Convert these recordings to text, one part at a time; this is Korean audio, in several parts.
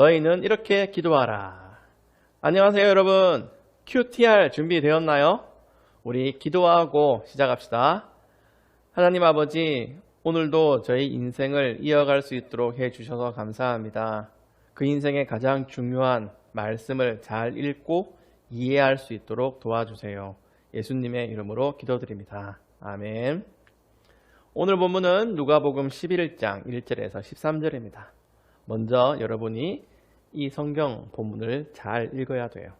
너희는 이렇게 기도하라. 안녕하세요 여러분. QTR 준비되었나요? 우리 기도하고 시작합시다. 하나님 아버지, 오늘도 저희 인생을 이어갈 수 있도록 해주셔서 감사합니다. 그 인생의 가장 중요한 말씀을 잘 읽고 이해할 수 있도록 도와주세요. 예수님의 이름으로 기도드립니다. 아멘. 오늘 본문은 누가복음 11장 1절에서 13절입니다. 먼저 여러분이 이 성경 본문을 잘 읽어야 돼요.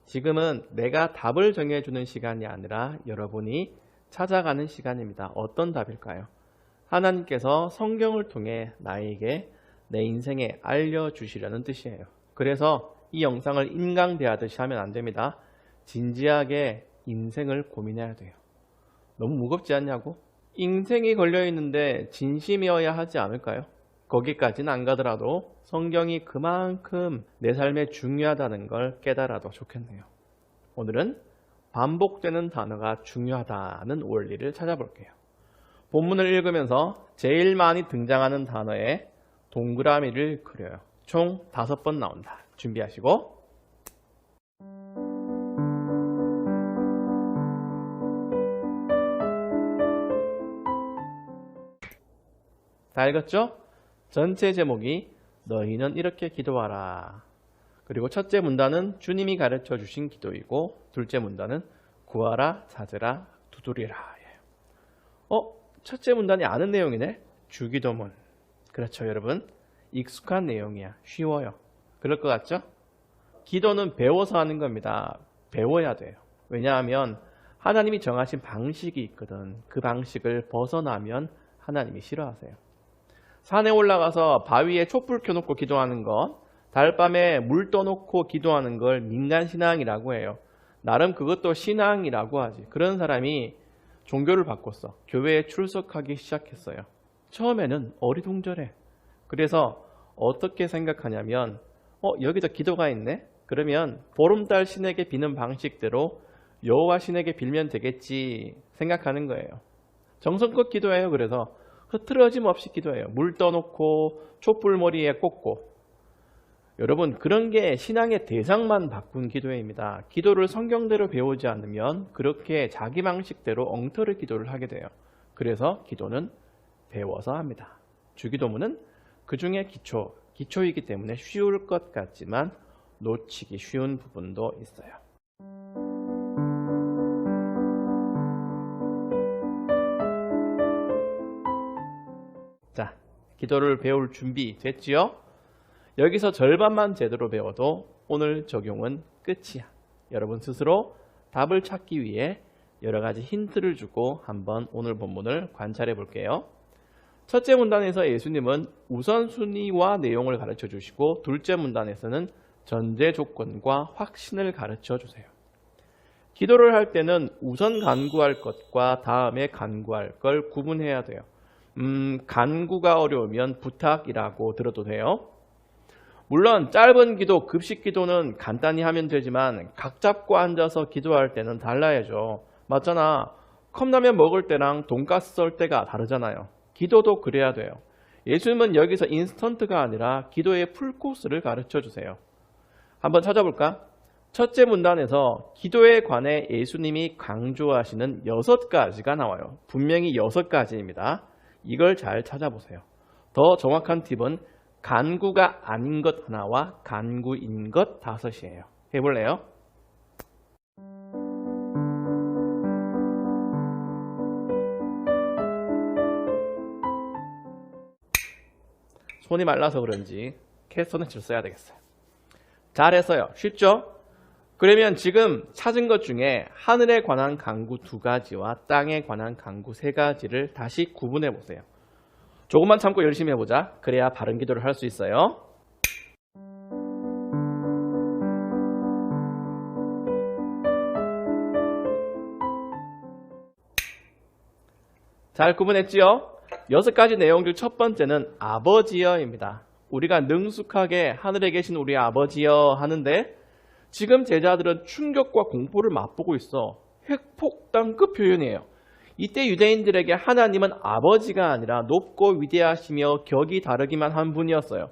지금은 내가 답을 정해주는 시간이 아니라 여러분이 찾아가는 시간입니다. 어떤 답일까요? 하나님께서 성경을 통해 나에게 내 인생에 알려주시려는 뜻이에요. 그래서 이 영상을 인강대하듯이 하면 안 됩니다. 진지하게 인생을 고민해야 돼요. 너무 무겁지 않냐고? 인생이 걸려있는데 진심이어야 하지 않을까요? 거기까지는 안 가더라도 성경이 그만큼 내 삶에 중요하다는 걸 깨달아도 좋겠네요. 오늘은 반복되는 단어가 중요하다는 원리를 찾아볼게요. 본문을 읽으면서 제일 많이 등장하는 단어에 동그라미를 그려요. 총 5번 나온다. 준비하시고 다 읽었죠? 전체 제목이 너희는 이렇게 기도하라. 그리고 첫째 문단은 주님이 가르쳐 주신 기도이고 둘째 문단은 구하라, 찾으라, 두드리라. 첫째 문단이 아는 내용이네? 주기도문. 그렇죠 여러분? 익숙한 내용이야. 쉬워요. 그럴 것 같죠? 기도는 배워서 하는 겁니다. 배워야 돼요. 왜냐하면 하나님이 정하신 방식이 있거든. 그 방식을 벗어나면 하나님이 싫어하세요. 산에 올라가서 바위에 촛불 켜놓고 기도하는 것, 달밤에 물 떠놓고 기도하는 걸 민간신앙이라고 해요. 나름 그것도 신앙이라고 하지. 그런 사람이 종교를 바꿨어. 교회에 출석하기 시작했어요. 처음에는 어리둥절해. 그래서 어떻게 생각하냐면 여기도 기도가 있네? 그러면 보름달 신에게 비는 방식대로 여호와 신에게 빌면 되겠지 생각하는 거예요. 정성껏 기도해요. 그래서 흐트러짐 없이 기도해요. 물 떠놓고 촛불 머리에 꽂고. 여러분, 그런 게 신앙의 대상만 바꾼 기도회입니다. 기도를 성경대로 배우지 않으면 그렇게 자기 방식대로 엉터리 기도를 하게 돼요. 그래서 기도는 배워서 합니다. 주기도문은 그 중에 기초이기 때문에 쉬울 것 같지만 놓치기 쉬운 부분도 있어요. 자, 기도를 배울 준비 됐지요? 여기서 절반만 제대로 배워도 오늘 적용은 끝이야. 여러분 스스로 답을 찾기 위해 여러 가지 힌트를 주고 한번 오늘 본문을 관찰해 볼게요. 첫째 문단에서 예수님은 우선순위와 내용을 가르쳐 주시고 둘째 문단에서는 전제 조건과 확신을 가르쳐 주세요. 기도를 할 때는 우선 간구할 것과 다음에 간구할 걸 구분해야 돼요. 간구가 어려우면 부탁이라고 들어도 돼요. 물론 짧은 기도, 급식 기도는 간단히 하면 되지만 각 잡고 앉아서 기도할 때는 달라야죠. 맞잖아. 컵라면 먹을 때랑 돈가스 썰 때가 다르잖아요. 기도도 그래야 돼요. 예수님은 여기서 인스턴트가 아니라 기도의 풀코스를 가르쳐 주세요. 한번 찾아볼까? 첫째 문단에서 기도에 관해 예수님이 강조하시는 6가지가 나와요. 분명히 6가지입니다. 이걸 잘 찾아보세요. 더 정확한 팁은 간구가 아닌 것 하나와 간구인 것 5이에요. 해볼래요? 손이 말라서 그런지 캐스터넷을 써야 되겠어요. 잘했어요. 쉽죠? 그러면 지금 찾은 것 중에 하늘에 관한 간구 2가지와 땅에 관한 간구 3가지를 다시 구분해 보세요. 조금만 참고 열심히 해보자. 그래야 바른 기도를 할 수 있어요. 잘 구분했지요? 6가지 내용들 첫 번째는 아버지여입니다. 우리가 능숙하게 하늘에 계신 우리 아버지여 하는데 지금 제자들은 충격과 공포를 맛보고 있어. 핵폭탄급 표현이에요. 이때 유대인들에게 하나님은 아버지가 아니라 높고 위대하시며 격이 다르기만 한 분이었어요.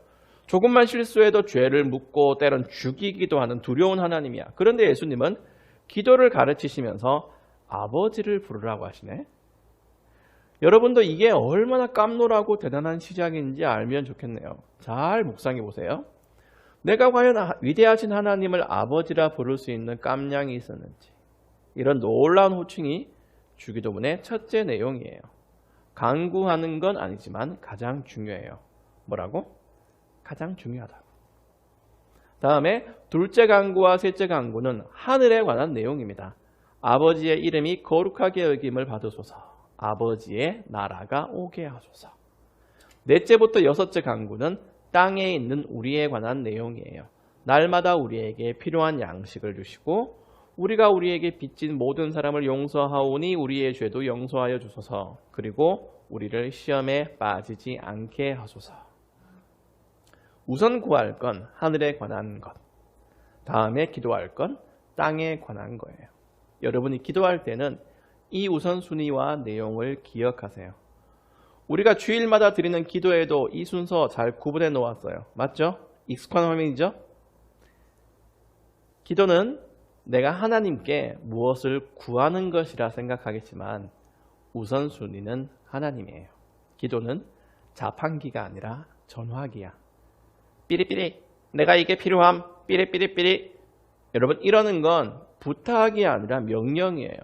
조금만 실수해도 죄를 묻고 때론 죽이기도 하는 두려운 하나님이야. 그런데 예수님은 기도를 가르치시면서 아버지를 부르라고 하시네. 여러분도 이게 얼마나 깜놀하고 대단한 시작인지 알면 좋겠네요. 잘 묵상해 보세요. 내가 과연 위대하신 하나님을 아버지라 부를 수 있는 깜냥이 있었는지. 이런 놀라운 호칭이 주기도문의 첫째 내용이에요. 간구하는 건 아니지만 가장 중요해요. 뭐라고? 가장 중요하다고. 다음에 둘째 간구와 셋째 간구는 하늘에 관한 내용입니다. 아버지의 이름이 거룩하게 여김을 받으소서. 아버지의 나라가 오게 하소서. 넷째부터 여섯째 간구는 땅에 있는 우리에 관한 내용이에요. 날마다 우리에게 필요한 양식을 주시고 우리가 우리에게 빚진 모든 사람을 용서하오니 우리의 죄도 용서하여 주소서. 그리고 우리를 시험에 빠지지 않게 하소서. 우선 구할 건 하늘에 관한 것. 다음에 기도할 건 땅에 관한 거예요. 여러분이 기도할 때는 이 우선순위와 내용을 기억하세요. 우리가 주일마다 드리는 기도에도 이 순서 잘 구분해 놓았어요. 맞죠? 익숙한 화면이죠? 기도는 내가 하나님께 무엇을 구하는 것이라 생각하겠지만 우선순위는 하나님이에요. 기도는 자판기가 아니라 전화기야. 삐리삐리 내가 이게 필요함 삐리삐리삐리. 여러분 이러는 건 부탁이 아니라 명령이에요.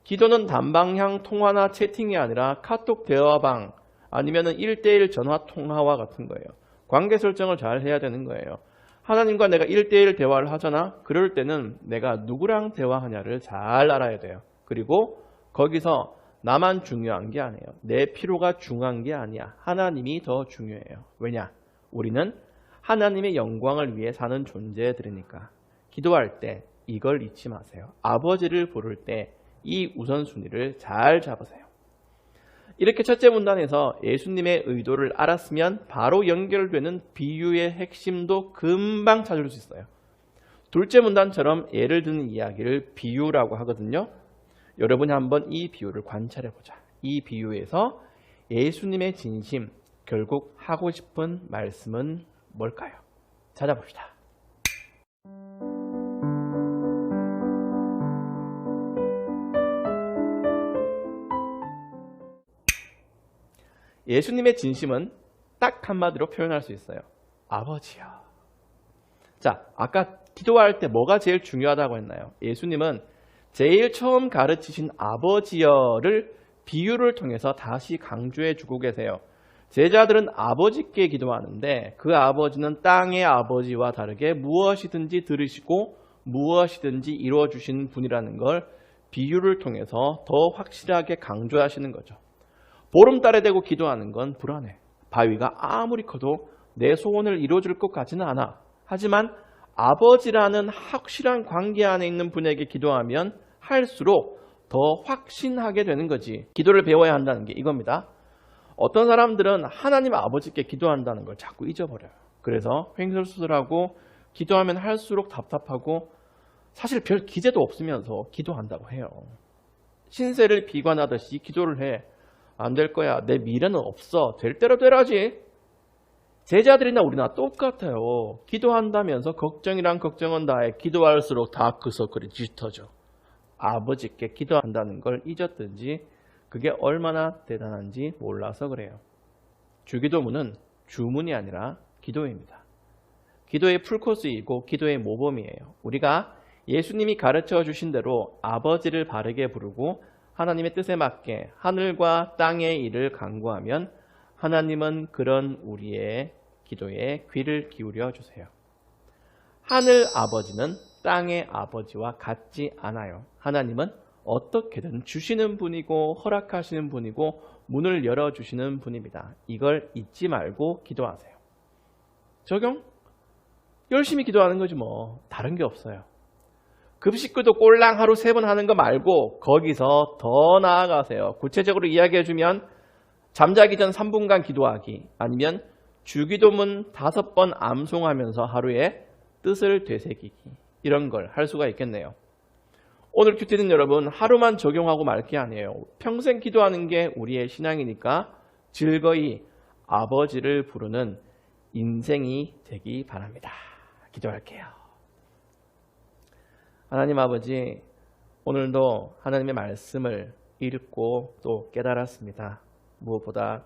기도는 단방향 통화나 채팅이 아니라 카톡 대화방 아니면 1대1 전화 통화와 같은 거예요. 관계 설정을 잘 해야 되는 거예요. 하나님과 내가 1대1 대화를 하잖아. 그럴 때는 내가 누구랑 대화하냐를 잘 알아야 돼요. 그리고 거기서 나만 중요한 게 아니에요. 내 필요가 중요한 게 아니야. 하나님이 더 중요해요. 왜냐? 우리는 하나님의 영광을 위해 사는 존재들이니까. 기도할 때 이걸 잊지 마세요. 아버지를 부를 때 이 우선순위를 잘 잡으세요. 이렇게 첫째 문단에서 예수님의 의도를 알았으면 바로 연결되는 비유의 핵심도 금방 찾을 수 있어요. 둘째 문단처럼 예를 드는 이야기를 비유라고 하거든요. 여러분이 한번 이 비유를 관찰해 보자. 이 비유에서 예수님의 진심, 결국 하고 싶은 말씀은 뭘까요? 찾아봅시다. 예수님의 진심은 딱 한마디로 표현할 수 있어요. 아버지요. 자, 아까 기도할 때 뭐가 제일 중요하다고 했나요? 예수님은 제일 처음 가르치신 아버지여를 비유를 통해서 다시 강조해 주고 계세요. 제자들은 아버지께 기도하는데 그 아버지는 땅의 아버지와 다르게 무엇이든지 들으시고 무엇이든지 이루어 주시는 분이라는 걸 비유를 통해서 더 확실하게 강조하시는 거죠. 보름달에 대고 기도하는 건 불안해. 바위가 아무리 커도 내 소원을 이루어줄 것 같지는 않아. 하지만 아버지라는 확실한 관계 안에 있는 분에게 기도하면 할수록 더 확신하게 되는 거지. 기도를 배워야 한다는 게 이겁니다. 어떤 사람들은 하나님 아버지께 기도한다는 걸 자꾸 잊어버려요. 그래서 횡설수설하고 기도하면 할수록 답답하고 사실 별 기제도 없으면서 기도한다고 해요. 신세를 비관하듯이 기도를 해. 안 될 거야. 내 미래는 없어. 될 대로 되라지. 제자들이나 우리나 똑같아요. 기도한다면서 걱정이란 걱정은 다해 기도할수록 다크서클이 짙어져. 아버지께 기도한다는 걸 잊었든지 그게 얼마나 대단한지 몰라서 그래요. 주기도문은 주문이 아니라 기도입니다. 기도의 풀코스이고 기도의 모범이에요. 우리가 예수님이 가르쳐 주신 대로 아버지를 바르게 부르고 하나님의 뜻에 맞게 하늘과 땅의 일을 간구하면 하나님은 그런 우리의 기도에 귀를 기울여 주세요. 하늘 아버지는 땅의 아버지와 같지 않아요. 하나님은 어떻게든 주시는 분이고 허락하시는 분이고 문을 열어주시는 분입니다. 이걸 잊지 말고 기도하세요. 적용? 열심히 기도하는 거지 뭐. 다른 게 없어요. 급식구도 꼴랑 하루 3번 하는 거 말고 거기서 더 나아가세요. 구체적으로 이야기해주면 잠자기 전 3분간 기도하기, 아니면 주기도문 5번 암송하면서 하루에 뜻을 되새기기, 이런 걸 할 수가 있겠네요. 오늘 큐티는 여러분 하루만 적용하고 말 게 아니에요. 평생 기도하는 게 우리의 신앙이니까 즐거이 아버지를 부르는 인생이 되기 바랍니다. 기도할게요. 하나님 아버지, 오늘도 하나님의 말씀을 읽고 또 깨달았습니다. 무엇보다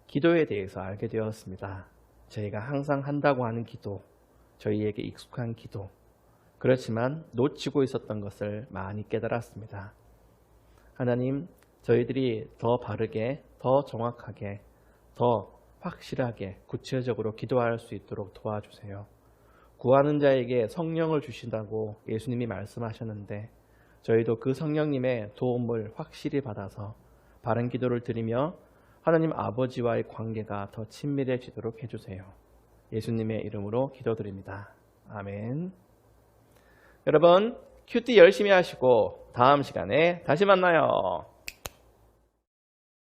기도에 대해서 알게 되었습니다. 저희가 항상 한다고 하는 기도, 저희에게 익숙한 기도, 그렇지만 놓치고 있었던 것을 많이 깨달았습니다. 하나님, 저희들이 더 바르게, 더 정확하게, 더 확실하게, 구체적으로 기도할 수 있도록 도와주세요. 구하는 자에게 성령을 주신다고 예수님이 말씀하셨는데 저희도 그 성령님의 도움을 확실히 받아서 바른 기도를 드리며 하나님 아버지와의 관계가 더 친밀해지도록 해주세요. 예수님의 이름으로 기도드립니다. 아멘. 여러분, 큐티 열심히 하시고 다음 시간에 다시 만나요.